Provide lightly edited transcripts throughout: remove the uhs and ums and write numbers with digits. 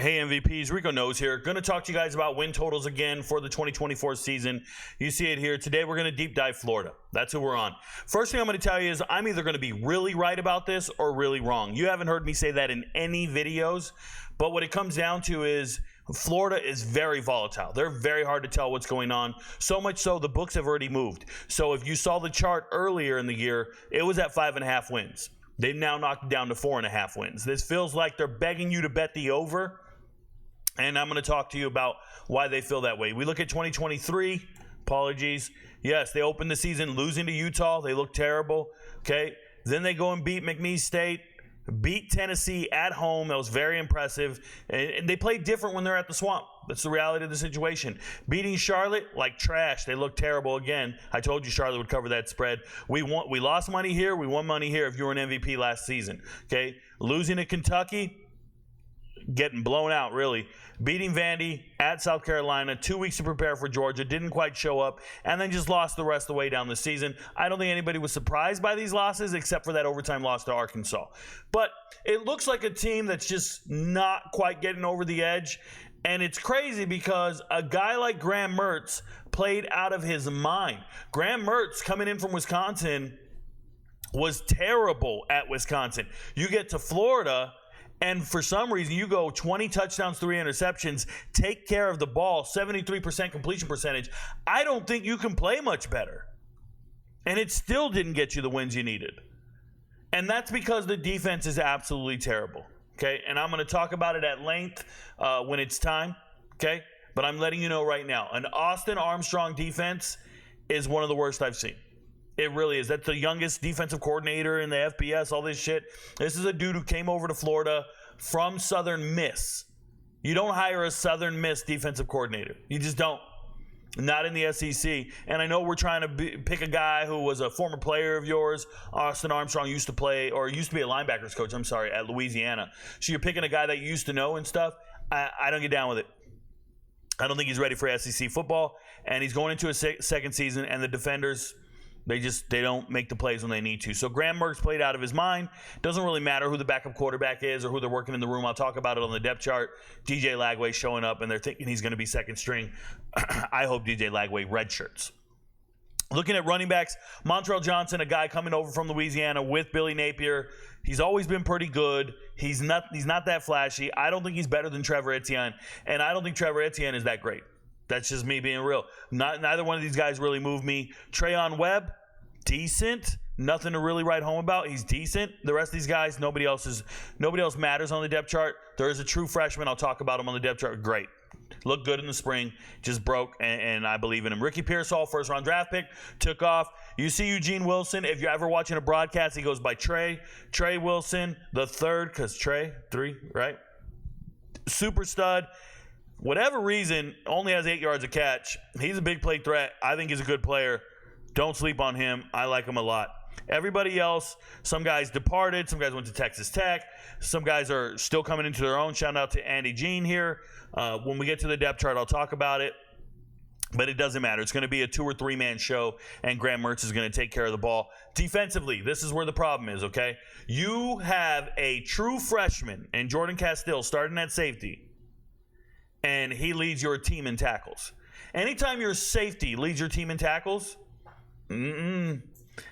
Hey MVPs, Rico Knows here. Going to talk to you guys about win totals again for the 2024 season. You see it here. Today we're going to deep dive Florida. That's who we're on. First thing I'm going to tell you is I'm either going to be really right about this or really wrong. You haven't heard me say that in any videos, but what it comes down to is Florida is very volatile. They're very hard to tell what's going on. So much so the books have already moved. So if you saw the chart earlier in the year, it was at 5.5 wins. They've now knocked it down to 4.5 wins. This feels like they're begging you to bet the over. And I'm going to talk to you about why they feel that way. We look at 2023. Apologies. Yes, they opened the season losing to Utah. They look terrible. Okay. Then they go and beat McNeese State, beat Tennessee at home. That was very impressive. And they play different when they're at the Swamp. That's the reality of the situation. Beating Charlotte like trash. They look terrible again. I told you Charlotte would cover that spread. We lost money here. We won money here if you were an MVP last season. Okay. Losing to Kentucky. Getting blown out, really. Beating Vandy at South Carolina, 2 weeks to prepare for Georgia, didn't quite show up, and then just lost the rest of the way down the season. I don't think anybody was surprised by these losses except for that overtime loss to Arkansas. But it looks like a team that's just not quite getting over the edge, and it's crazy because a guy like Graham Mertz played out of his mind. Graham Mertz, coming in from Wisconsin, was terrible at Wisconsin. You get to Florida, and for some reason, you go 20 touchdowns, 3 interceptions, take care of the ball, 73% completion percentage. I don't think you can play much better. And it still didn't get you the wins you needed. And that's because the defense is absolutely terrible. Okay? And I'm going to talk about it at length when it's time. Okay? But I'm letting you know right now, an Austin Armstrong defense is one of the worst I've seen. It really is. That's the youngest defensive coordinator in the FBS, all this shit. This is a dude who came over to Florida from Southern Miss. You don't hire a Southern Miss defensive coordinator. You just don't. Not in the SEC. And I know we're trying to pick a guy who was a former player of yours. Austin Armstrong used to be a linebackers coach, at Louisiana. So you're picking a guy that you used to know and stuff. I don't get down with it. I don't think he's ready for SEC football. And he's going into a second season, and the defenders, they don't make the plays when they need to. So Graham Mertz played out of his mind. Doesn't really matter who the backup quarterback is or who they're working in the room. I'll talk about it on the depth chart. DJ Lagway showing up, and they're thinking he's going to be second string. I hope DJ Lagway redshirts. Looking at running backs, Montrell Johnson, a guy coming over from Louisiana with Billy Napier. He's always been pretty good. He's not that flashy. I don't think he's better than Trevor Etienne, and I don't think Trevor Etienne is that great. That's just me being real. Neither one of these guys really moved me. Trayon Webb, decent. Nothing to really write home about. He's decent. The rest of these guys, nobody else matters on the depth chart. There is a true freshman. I'll talk about him on the depth chart. Great. Looked good in the spring. Just broke, and I believe in him. Ricky Pearsall, first-round draft pick, took off. You see Eugene Wilson. If you're ever watching a broadcast, he goes by Trey Wilson, the third, because Trey, 3, right? Super stud. Whatever reason, only has 8 yards a catch. He's a big play threat. I think he's a good player. Don't sleep on him. I like him a lot. Everybody else, some guys departed. Some guys went to Texas Tech. Some guys are still coming into their own. Shout out to Andy Jean here. When we get to the depth chart, I'll talk about it. But it doesn't matter. It's going to be a 2 or 3 man show, and Graham Mertz is going to take care of the ball. Defensively, this is where the problem is, okay? You have a true freshman in Jordan Castile starting at safety, and he leads your team in tackles. Anytime your safety leads your team in tackles,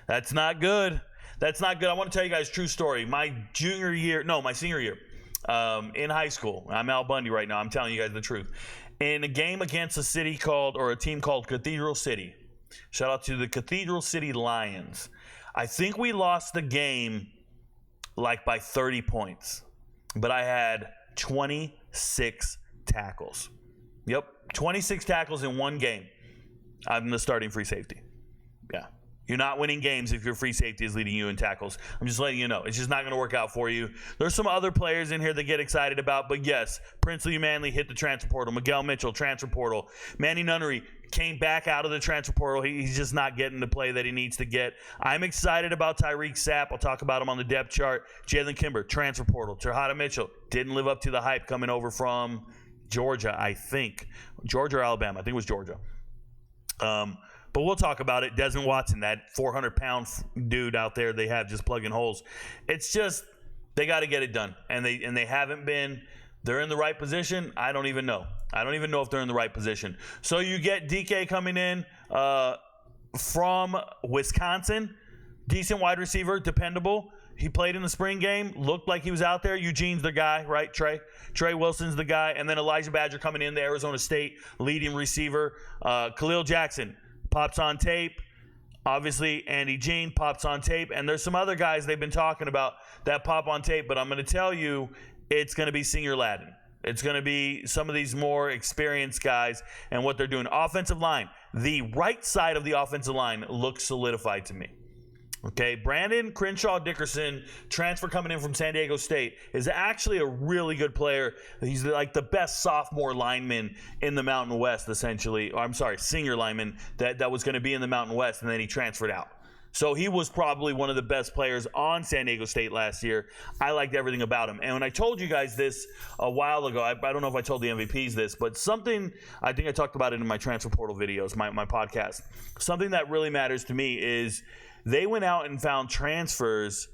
that's not good. That's not good. I want to tell you guys a true story. My senior year, in high school, I'm Al Bundy right now. I'm telling you guys the truth. In a game against a team called Cathedral City. Shout out to the Cathedral City Lions. I think we lost the game by 30 points. But I had 26 tackles. Yep, 26 tackles in one game. I'm the starting free safety. Yeah. You're not winning games if your free safety is leading you in tackles. I'm just letting you know. It's just not going to work out for you. There's some other players in here that get excited about, but yes, Princely Manley hit the transfer portal. Miguel Mitchell, transfer portal. Manny Nunnery came back out of the transfer portal. He's just not getting the play that he needs to get. I'm excited about Tyreek Sapp. I'll talk about him on the depth chart. Jalen Kimber, transfer portal. Terhada Mitchell didn't live up to the hype coming over from Georgia, I think. Georgia or Alabama. I think it was Georgia. But we'll talk about it. Desmond Watson, that 400-pound dude out there they have just plugging holes. It's just they got to get it done, and they haven't been. they're in the right position. I don't even know. I don't even know if they're in the right position. So you get DK coming in from Wisconsin, decent wide receiver, dependable. He played in the spring game, looked like he was out there. Eugene's the guy, right? Trey Wilson's the guy. And then Elijah Badger coming in, the Arizona State leading receiver. Khalil Jackson pops on tape. Obviously, Andy Jean pops on tape. And there's some other guys they've been talking about that pop on tape. But I'm going to tell you, it's going to be Senior Ladin. It's going to be some of these more experienced guys and what they're doing. Offensive line. The right side of the offensive line looks solidified to me. Okay, Brandon Crenshaw Dickerson, transfer coming in from San Diego State, is actually a really good player. He's like the best sophomore lineman in the Mountain West, essentially. Or, I'm sorry, senior lineman that was going to be in the Mountain West, and then he transferred out. So he was probably one of the best players on San Diego State last year. I liked everything about him. And when I told you guys this a while ago, I don't know if I told the MVPs this, but something, I think I talked about it in my transfer portal videos, my podcast. Something that really matters to me is they went out and found transfers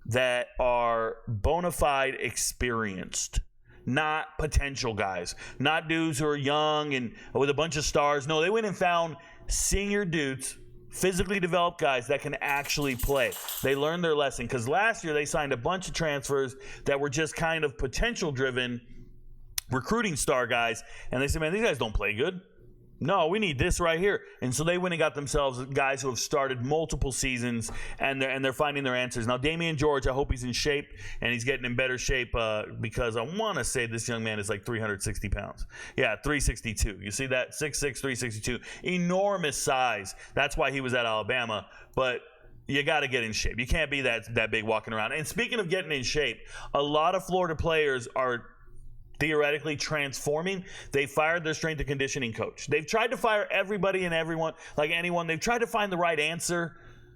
that are bona fide experienced, not potential guys, not dudes who are young and with a bunch of stars. No, they went and found senior dudes, physically developed guys that can actually play. They learned their lesson because last year they signed a bunch of transfers that were just kind of potential-driven recruiting star guys, and they said, man, these guys don't play good. No, we need this right here. And so they went and got themselves guys who have started multiple seasons, and they're finding their answers. Now, Damian George, I hope he's in shape, and he's getting in better shape because I want to say this young man is like 360 pounds. Yeah, 362. You see that? 6'6", 362. Enormous size. That's why he was at Alabama. But you got to get in shape. You can't be that big walking around. And speaking of getting in shape, a lot of Florida players are theoretically transforming. They fired their strength and conditioning coach. They've tried to fire everybody and everyone, like anyone. They've tried to find the right answer.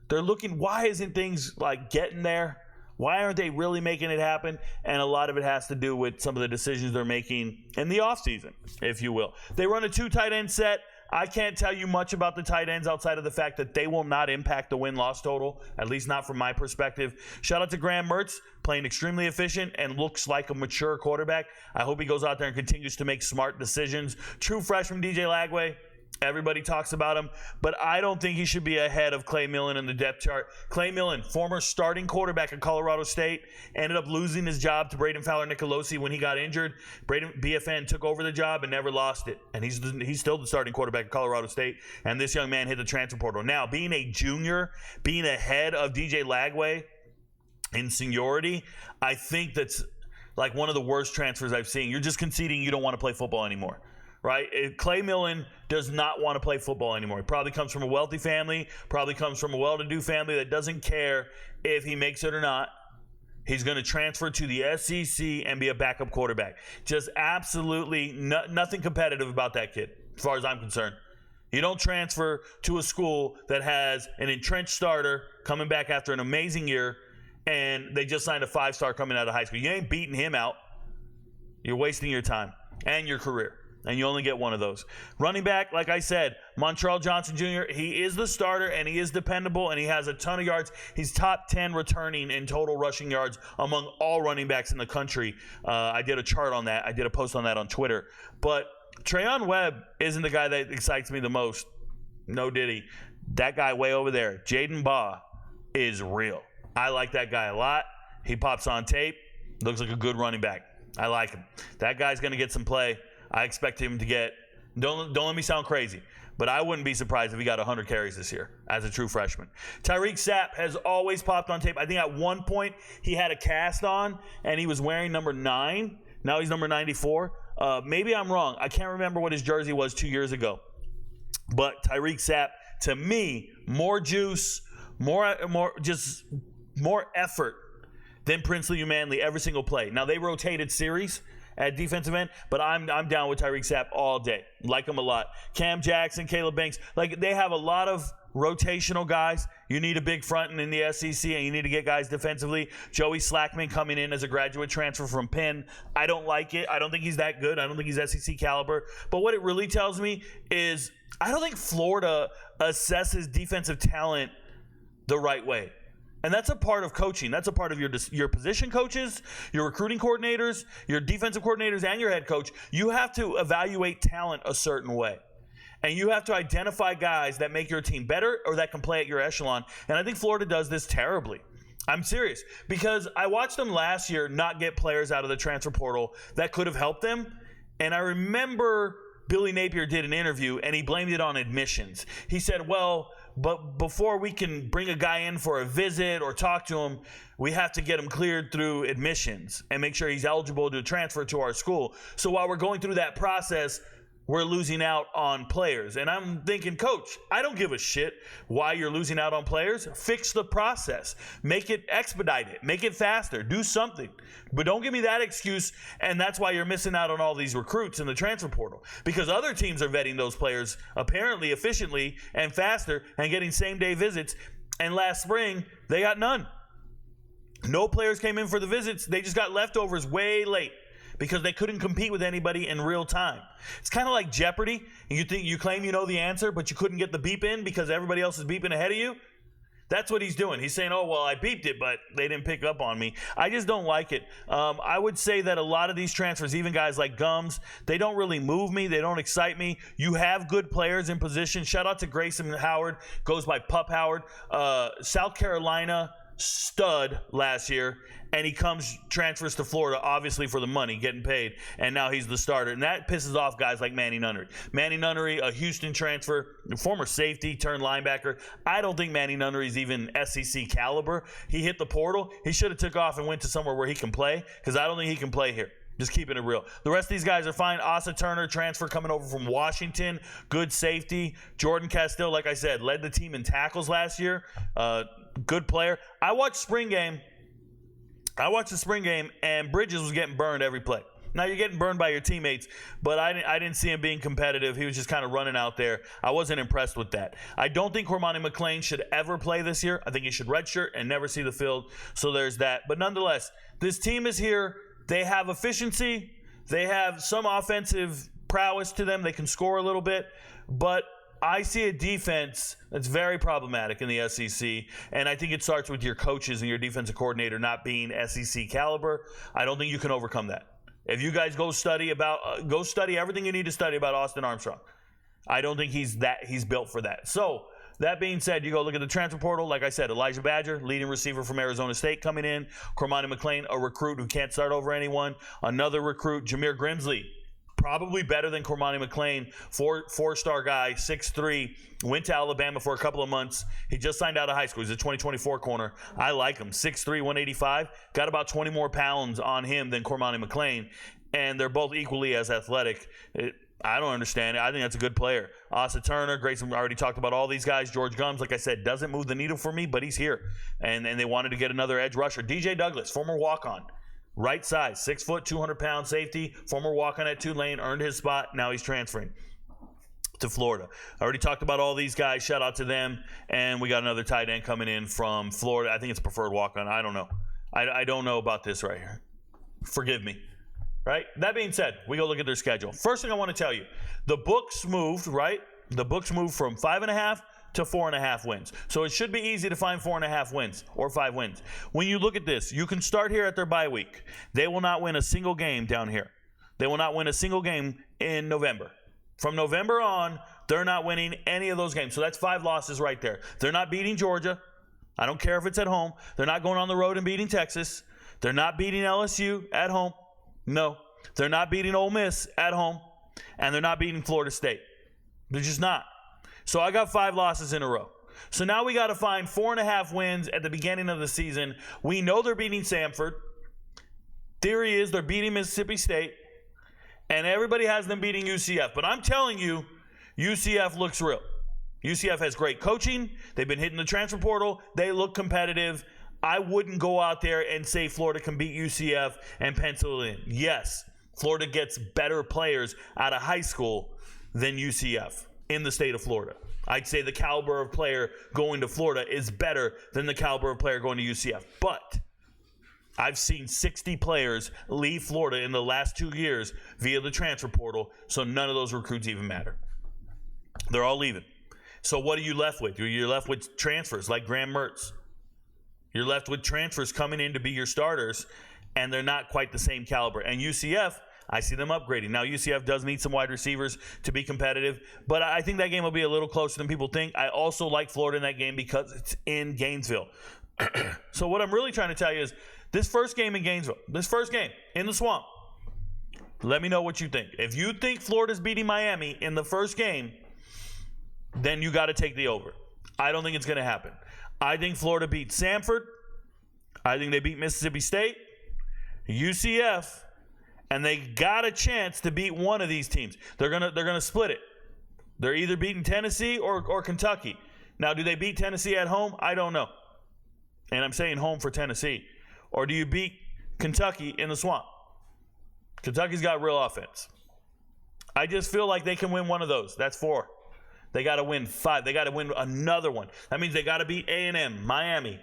They're looking, why isn't things like getting there? Why aren't they really making it happen? And a lot of it has to do with some of the decisions they're making in the offseason, if you will. They run a 2 tight end set. I can't tell you much about the tight ends outside of the fact that they will not impact the win-loss total, at least not from my perspective. Shout out to Graham Mertz, playing extremely efficient and looks like a mature quarterback. I hope he goes out there and continues to make smart decisions. True freshman DJ Lagway. Everybody talks about him, but I don't think he should be ahead of Clay Millen in the depth chart. Clay Millen, former starting quarterback at Colorado State, ended up losing his job to Braden Fowler-Nicolosi when he got injured. BFN took over the job and never lost it, and he's still the starting quarterback at Colorado State, and this young man hit the transfer portal. Now, being a junior, being ahead of DJ Lagway in seniority, I think that's like one of the worst transfers I've seen. You're just conceding you don't want to play football anymore. Right? Clay Millen does not want to play football anymore. He probably comes from a wealthy family, probably comes from a well-to-do family that doesn't care if he makes it or not. He's going to transfer to the SEC and be a backup quarterback. Just absolutely nothing competitive about that kid, as far as I'm concerned. You don't transfer to a school that has an entrenched starter coming back after an amazing year, and they just signed a 5-star coming out of high school. You ain't beating him out. You're wasting your time and your career. And you only get one of those. Running back, like I said, Montrell Johnson Jr., he is the starter, and he is dependable, and he has a ton of yards. He's top 10 returning in total rushing yards among all running backs in the country. I did a chart on that. I did a post on that on Twitter. But Trayon Webb isn't the guy that excites me the most. No diddy. That guy way over there, Jaden Baugh, is real. I like that guy a lot. He pops on tape. Looks like a good running back. I like him. That guy's going to get some play. I expect him to get, don't let me sound crazy, but I wouldn't be surprised if he got 100 carries this year as a true freshman. Tyreek Sapp has always popped on tape. I think at one point he had a cast on and he was wearing number 9. Now he's number 94. Maybe I'm wrong. I can't remember what his jersey was 2 years ago. But Tyreek Sapp, to me, more juice, more effort than Princely Umanley every single play. Now they rotated series at defensive end, but I'm down with Tyreek Sapp all day. Like him a lot. Cam Jackson, Caleb Banks, like they have a lot of rotational guys. You need a big front in the SEC, and you need to get guys defensively. Joey Slackman coming in as a graduate transfer from Penn. I don't like it. I don't think he's that good. I don't think he's SEC caliber. But what it really tells me is I don't think Florida assesses defensive talent the right way. And that's a part of coaching. That's a part of your position coaches, your recruiting coordinators, your defensive coordinators, and your head coach. You have to evaluate talent a certain way. And you have to identify guys that make your team better or that can play at your echelon. And I think Florida does this terribly. I'm serious. Because I watched them last year not get players out of the transfer portal that could have helped them. And I remember Billy Napier did an interview and he blamed it on admissions. He said, well, but before we can bring a guy in for a visit or talk to him, we have to get him cleared through admissions and make sure he's eligible to transfer to our school. So while we're going through that process, we're losing out on players. And I'm thinking, Coach, I don't give a shit why you're losing out on players. Fix the process. Make it expedite it. Make it faster. Do something. But don't give me that excuse, and that's why you're missing out on all these recruits in the transfer portal. Because other teams are vetting those players apparently efficiently and faster and getting same-day visits. And last spring, they got none. No players came in for the visits. They just got leftovers way late, because they couldn't compete with anybody in real time. It's kind of like Jeopardy. You claim you know the answer, but you couldn't get the beep in because everybody else is beeping ahead of you. That's what he's doing. He's saying, oh, well, I beeped it, but they didn't pick up on me. I just don't like it. I would say that a lot of these transfers, even guys like Gums, they don't really move me. They don't excite me. You have good players in position. Shout out to Grayson Howard. Goes by Pup Howard. South Carolina stud last year, and he transfers to Florida, obviously for the money, getting paid, and now he's the starter. And that pisses off guys like Manny Nunnery. Manny Nunnery, a Houston transfer, former safety turned linebacker. I don't think Manny Nunnery is even SEC caliber. He hit the portal. He should have took off and went to somewhere where he can play, because I don't think he can play here. Just keeping it real. The rest of these guys are fine. Asa Turner, transfer coming over from Washington. Good safety. Jordan Castile, like I said, led the team in tackles last year. Good player. I watched the spring game, and Bridges was getting burned every play. Now, you're getting burned by your teammates, but I didn't see him being competitive. He was just kind of running out there. I wasn't impressed with that. I don't think Cormani McClain should ever play this year. I think he should redshirt and never see the field. So there's that. But nonetheless, this team is here. They have efficiency. They have some offensive prowess to them. They can score a little bit. But I see a defense that's very problematic in the SEC, and I think it starts with your coaches and your defensive coordinator not being SEC caliber. I don't think you can overcome that. If you guys go study everything you need to study about Austin Armstrong. I don't think he's built for that. So that being said, you go look at the transfer portal. Like I said, Elijah Badger, leading receiver from Arizona State, coming in. Cormani McClain, a recruit who can't start over anyone. Another recruit, Jameer Grimsley, probably better than Cormani McClain. Four-star guy, 6'3", went to Alabama for a couple of months. He just signed out of high school. He's a 2024 corner. I like him. 6'3", 185. Got about 20 more pounds on him than Cormani McClain, and they're both equally as athletic. I don't understand it. I think that's a good player. Asa Turner, Grayson, already talked about all these guys. George Gums, like I said, doesn't move the needle for me, but he's here. And they wanted to get another edge rusher. DJ Douglas, former walk-on. Right size, 6 foot, 200-pound safety, former walk-on at Tulane, earned his spot. Now he's transferring to Florida. I already talked about all these guys. Shout out to them. And we got another tight end coming in from Florida. I think it's preferred walk-on. I don't know. I don't know about this right here. Forgive me. Right? That being said, we go look at their schedule. First thing I want to tell you, the books moved, right? The books moved from 5.5 to 4.5 wins. So it should be easy to find 4.5 wins or 5 wins. When you look at this, you can start here at their bye week. They will not win a single game down here. They will not win a single game in November. From November on, they're not winning any of those games. So that's 5 losses right there. They're not beating Georgia. I don't care if it's at home. They're not going on the road and beating Texas. They're not beating LSU at home. No. They're not beating Ole Miss at home. And they're not beating Florida State. They're just not. So I got 5 losses in a row. So now we got to find 4.5 wins at the beginning of the season. We know they're beating Samford. Theory is they're beating Mississippi State. And everybody has them beating UCF. But I'm telling you, UCF looks real. UCF has great coaching. They've been hitting the transfer portal. They look competitive. I wouldn't go out there and say Florida can beat UCF and pencil it in. Yes, Florida gets better players out of high school than UCF in the state of Florida. I'd say the caliber of player going to Florida is better than the caliber of player going to UCF. But I've seen 60 players leave Florida in the last 2 years via the transfer portal, so none of those recruits even matter. They're all leaving. So what are you left with? You're left with transfers like Graham Mertz. You're left with transfers coming in to be your starters, and they're not quite the same caliber. And UCF, I see them upgrading. Now, UCF does need some wide receivers to be competitive, but I think that game will be a little closer than people think. I also like Florida in that game because it's in Gainesville. So what I'm really trying to tell you is this first game in Gainesville, this first game in the Swamp, let me know what you think. If you think Florida's beating Miami in the first game, then you got to take the over. I don't think it's going to happen. I think Florida beats Samford. I think they beat Mississippi State, UCF, and they got a chance to beat one of these teams. They're gonna split it. They're either beating Tennessee or Kentucky. Now, do they beat Tennessee at home? I don't know. And I'm saying home for Tennessee. Or do you beat Kentucky in the Swamp? Kentucky's got real offense. I just feel like they can win one of those. That's 4. They got to win 5. They got to win another one. That means they got to beat A&M, Miami,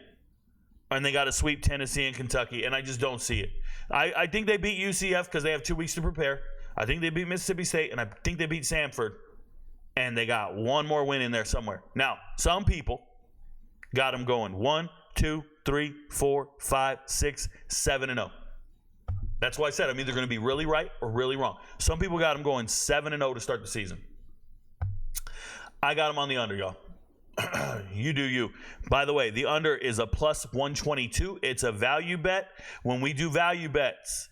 and they got to sweep Tennessee and Kentucky, and I just don't see it. I think they beat UCF because they have 2 weeks to prepare. I think they beat Mississippi State, and I think they beat Samford, and they got one more win in there somewhere. Now, some people got them going 1, 2, 3, 4, 5, 6, 7-0. That's why I said I'm either going to be really right or really wrong. Some people got them going 7-0 to start the season. I got them on the under, y'all. You do you. By the way, the under is a plus 122. It's a value bet. When we do value bets,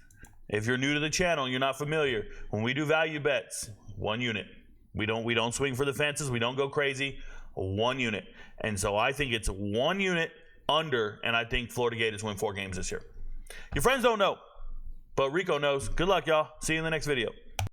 if you're new to the channel and you're not familiar, when we do value bets, 1 unit. We don't swing for the fences. We don't go crazy. 1 unit. And so I think it's 1 unit under, and I think Florida Gators win 4 games this year. Your friends don't know, but Rico knows. Good luck, y'all. See you in the next video.